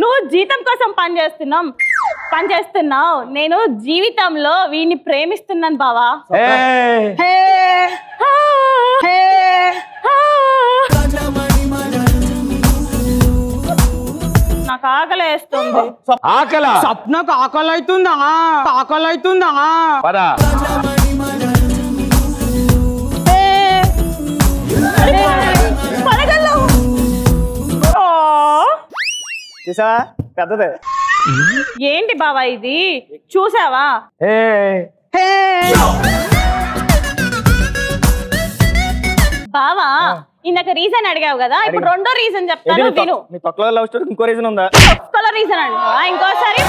నువ్వు జీతం కోసం పని చేస్తున్నావు. నేను జీవితంలో వీడిని ప్రేమిస్తున్నాను బావా. నాకు ఆకలి వేస్తుంది. స్వప్నకు ఆకలి అవుతుందా? పదా చూసావా పెద్దదే. ఏంటి బావా ఇది చూసావా? బావా ఇందాక రీజన్ అడిగావు కదా, ఇప్పుడు రెండో రీజన్ చెప్తాను విను. నీ తొక్కలో లవ్ స్టోరీ ఇంకో రీజన్ ఉందా? తొక్కల రీజన్ అండి ఇంకోసారి.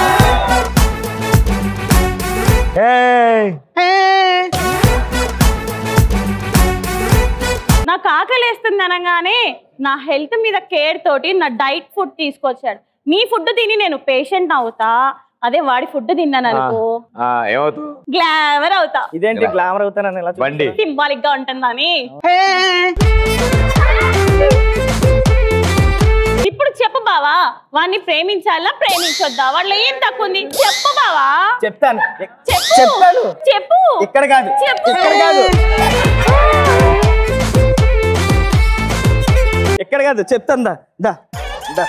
నా నాకు ఆకలేస్తుంది అనగానే నా హెల్త్ మీద కేర్ తోటి నా డైట్ ఫుడ్ తీసుకొచ్చాడు. మీ ఫుడ్ తిని నేను పేషెంట్ అవుతా, అదే వాడి ఫుడ్ తిన్నాను అనుకో ఏమవుతావు? గ్లామర్ అవుతా. ఇదేంటి గ్లామర్ అవుతానని ఎలా బండి సింబాలిక్ గా ఉంటుందని. ఇప్పుడు చెప్పు బావా, వాడిని ప్రేమించాలా ప్రేమించొద్దా? వాళ్ళ ఏం తక్కువ ఉంది చెప్పు బావా. చెప్తాను చెప్తాను చెప్పు. ఇక్కడ కాదు ఇక్కడ కాదు ఇక్కడ కాదు చెప్తాను. దా దా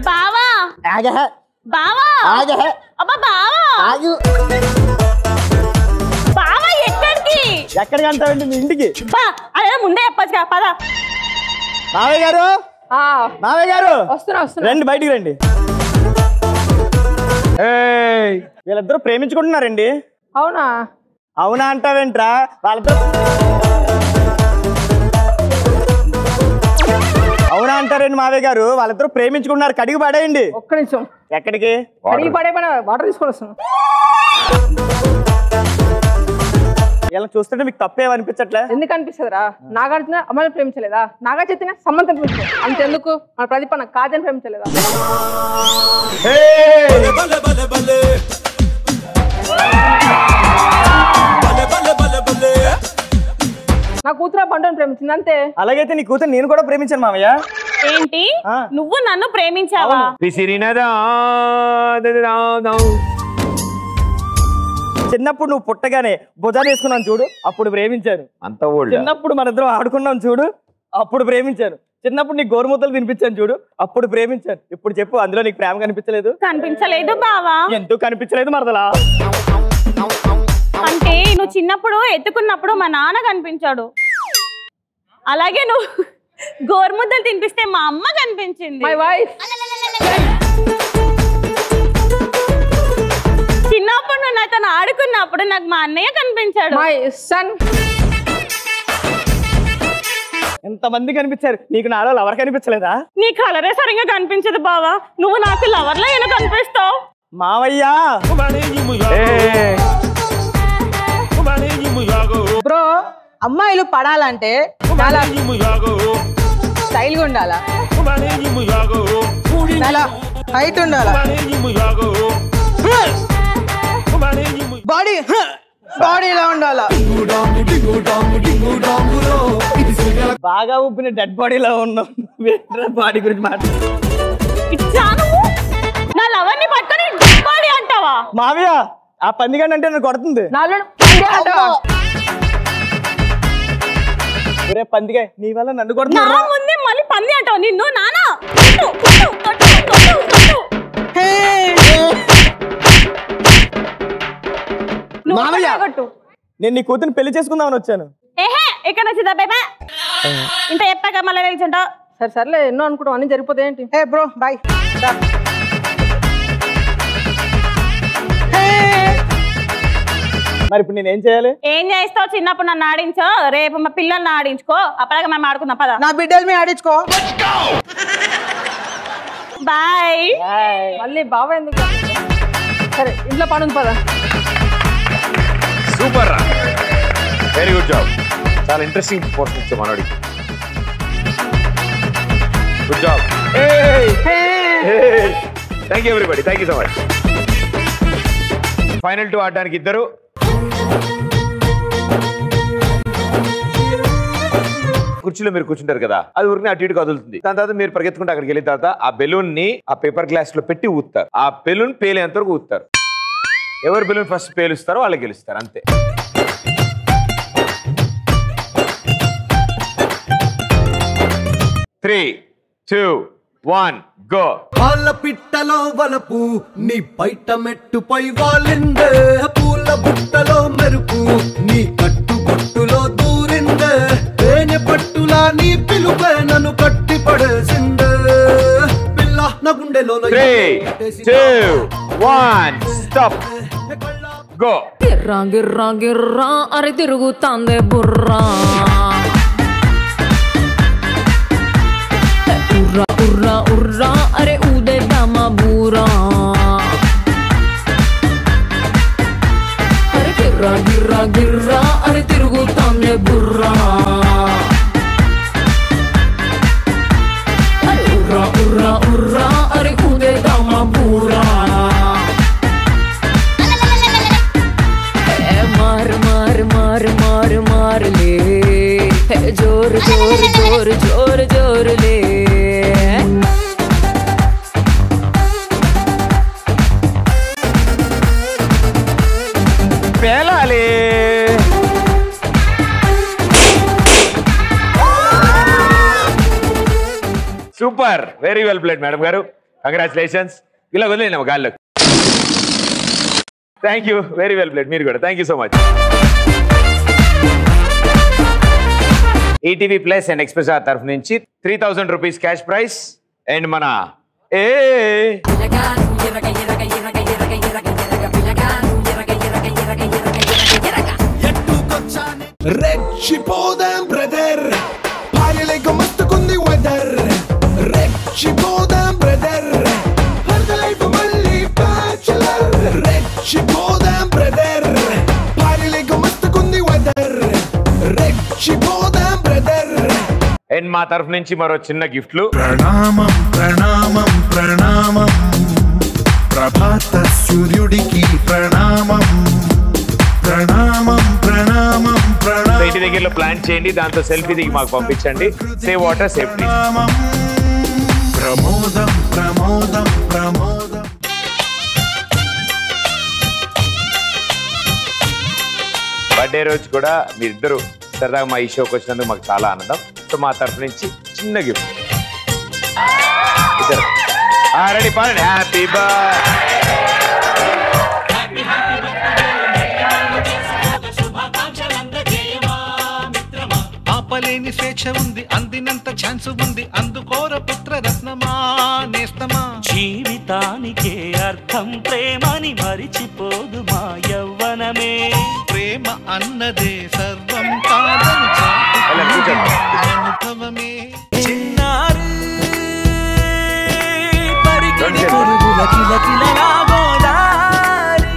బావా బావా అబ్బా బావా బావా ఎక్కడికి అంటావండి మీ ఇంటికి? అదే ముందే చెప్పచ్చు పదా. మావయ్య గారు మావయ్య గారు రండి బయటికి రండి. వీళ్ళిద్దరూ ప్రేమించుకుంటున్నారండి. అవునా? అవునా అంటావేంట్రా? వాళ్ళిద్దరు అవునా అంటారండి మావయ్య గారు, వాళ్ళిద్దరూ ప్రేమించుకుంటున్నారు. కడిగి పడేయండి. ఒక్క నిమిషం. ఎక్కడికి? కడిగి పడే వాటర్ తీసుకొని వస్తాను. ఇలా చూస్తుంటే మీకు తప్పేమనిపించట్లే? ఎందుకు అనిపిస్తుందిరా? నాగార్జున అమ్మాయిని ప్రేమించలేదా? నాగా చైతన్య సంబంధం ప్రేమించలేదు. అంతెందుకు మన ప్రదీప్ అన్న కాజని ప్రేమించలేదా? నా కూతురు బండుని ప్రేమించింది అంతే. అలాగైతే నీ కూతురు నేను కూడా ప్రేమించాను మామయ్య. ఏంటి నువ్వు నన్ను ప్రేమించావా? చిన్నప్పుడు నువ్వు పుట్టగానే భుజాన్ని వేసుకున్నాను చూడు, అప్పుడు ప్రేమించాను. అంత ఓల్డ్. చిన్నప్పుడు మన ఇద్దరం ఆడుకున్నాం చూడు, అప్పుడు ప్రేమించాను. చిన్నప్పుడు నీకు గోరుముద్దలు తినిపించాను చూడు, అప్పుడు ప్రేమించాను. ఇప్పుడు చెప్పు, అందులో నీకు ప్రేమ కనిపించలేదు? కనిపించలేదు బావా. ఎందుకు కనిపించలేదు మరదలా? అంటే నువ్వు చిన్నప్పుడు ఎత్తుకున్నప్పుడు మా నాన్న కనిపించాడు, అలాగే నువ్వు గోరుముద్దలు తినిపిస్తే మా అమ్మ కనిపించింది. My wife. చిన్నప్పుడు నువ్వు నాతో ఆడుకున్నప్పుడు నాకు మా అన్నయ్య కనిపించాడు. My son. ఎంతమంది కనిపించారు, నీకు నాలో లవర్ కనిపించలేదా? నీ కలరే సరిగా కనిపించదు బావా, నువ్వు నాకు లవర్లో ఎలా కనిపిస్తావు? మావయ్య బ్రో, అమ్మాయిలు పడాలంటే చాలా స్టైల్గా ఉండాలా, చాలా హైట్ ఉండాలా, బాడీ ఇలా ఉండాలా. బాగా ఉబ్బిన డెడ్ బాడీలో ఉన్నావు, బాడీ గురించి మాట్లాడు. నా లవర్ని పట్టుకొని డెడ్ బాడీ అంటావా? మావయ్య ఆ పందిగాని అంటే నన్ను కొడుతుంది. ఒరే పందిగా, నీ వల్ల నన్ను కొడుతున్నా. నా ముందే మళ్ళీ పంది అంటావు నిన్ను. నానా నేను నీ కూతురు పెళ్లి చేసుకుందామని వచ్చాను. ఏహే ఇక్కడ వచ్చిందా బేబా? ఇంత చెప్పాక మళ్ళీ నిల్చుంటావు. సరే సర్లే, ఎన్నో అనుకుంటాం అన్ని జరిగిపోతే ఏంటి. ఏ బ్రో బాయ్. మరి ఇప్పుడు నేనేం చేయాలి? ఏం చేస్తావు? చిన్నప్పుడు నన్ను ఆడించో, రేపు మా పిల్లల్ని ఆడించుకో, అప్పటికే మేము ఆడుకుందాం పద. నా బిడ్డలు మేము ఆడించుకో. బాయ్. మళ్ళీ బావ ఎందుకు? సరే ఇంట్లో పనుంది పద. సూపర్ రా, వెరీ గుడ్ జాబ్. చాలా ఇంట్రెస్టింగ్ పోర్షన్ ఇచ్చా మనోడికి. Good job. Thank you everybody, thank you so much. Final two ఆడడానికి ఇద్దరు. కుర్చీలో మీరు కూర్చుంటారు కదా, అది ఊరికి అటు ఇటు కదులుతుంది. దాని తర్వాత మీరు పరిగెత్తుకుంటే అక్కడికి వెళ్ళిన తర్వాత ఆ బెలూన్ ని ఆ పేపర్ గ్లాస్ లో పెట్టి ఊతారు. ఆ బెలూన్ పేలేంత వరకు ఊతారు. ఎవరు బెలూన్ ఫస్ట్ పేలుస్తారో వాళ్ళు గెలుస్తారు, అంతే. Three, 2, 1 go. వాళ్ళ పిట్టలో వలపు నీ బయట మెట్టుపై వాలిందే, పూల బుట్టలో మెరుపు నీ కట్టు బొట్టులో దూరిందే, తేనె పట్టులా నీ పిలుపే నన్ను కట్టి పడేసిందే, పిల్ల నా గుండెలో. 3, 2, 1 స్టాప్ గో. గిర్రా గిర్రా గిర్రా అరే తిరుగుతాందే బుర్రా, ఉర్రా ఉర్రా ఉర్రా అరే ఊదేద్దామా బూరా, అరే గిర్రా గిర్రా గిర్రా అరే తిరుగుతాందే బుర్రా. Super, very well played madam గారు, కంగ్రాచులేషన్స్. ఇలా వదిలేండి గాల్లో. Thank you, very well played మీరు కూడా. Thank you so much. ETV plus and express తరఫు నుంచి 3000 రూపీస్ క్యాష్ ప్రైజ్ అండ్ మన రెచ్చిపోదాం బ్రదర్, భార్యలేక మస్తుకుంది వెదర్. రెచ్చిపోదాం బ్రదర్, లైఫ్ మళ్ళీ బ్యాచులర్. రెచ్చిపోదాం బ్రదర్, భార్యలేక మస్తుకుంది వెదర్. రెచ్చిపోదాం బ్రదర్. అండ్ మా తరఫు నుంచి మరో చిన్న గిఫ్ట్లు. ప్రణామం ప్రణామం ప్రణామం, ప్రభాత సూర్యుడికి ప్రణామం. ప్రణామం ప్రణామం ప్రణామం. ఇంటి దగ్గరలో ప్లాన్ చేయండి, దాంతో సెల్ఫీ దిగి మాకు పంపించండి. Save water, save please. ప్రమోదం ప్రమోదం ప్రమోదం. బర్త్డే రోజు కూడా మీరిద్దరు సరదాగా మా ఈ షోకి వచ్చినందుకు మాకు చాలా ఆనందం. సో మా తరఫు నుంచి చిన్న గిఫ్ట్. రెడీ పాడండి. Happy birthday. ఆపలేని స్వేచ్ఛ ఉంది, అందినంత ఛాన్స్ ఉంది, అందుకోర పుత్ర రత్నమా నేస్తమా. జీవితానికే అర్థం ప్రేమని మరిచిపోదు మా యవ్వనమే. ప్రేమ అన్నదే సర్వం కాదని అనుభవమే. చిన్నారి పరిగిణి పొరుగుల కిలకిలలా గోదారి.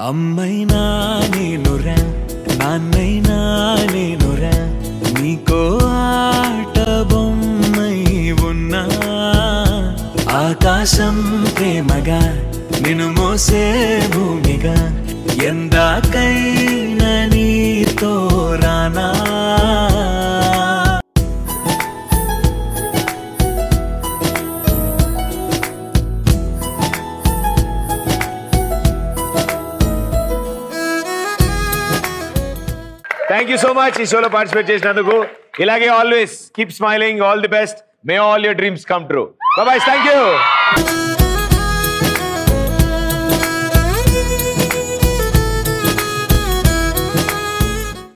అమ్మైనా నేనురా, నాన్నైనా నేనురా, నీకో ఆట బొమ్మై ఉన్నా. ఆకాశం ప్రేమగా నిన్ను మోసే భూమిగా, ఎందాకైనా నీతో రానా. థ్యాంక్ యూ సో మచ్ ఈ షోలో పార్టిసిపేట్ చేసినందుకు. ఇలాగే always keep smiling. All the best. May all your dreams come true. By by. Thank you.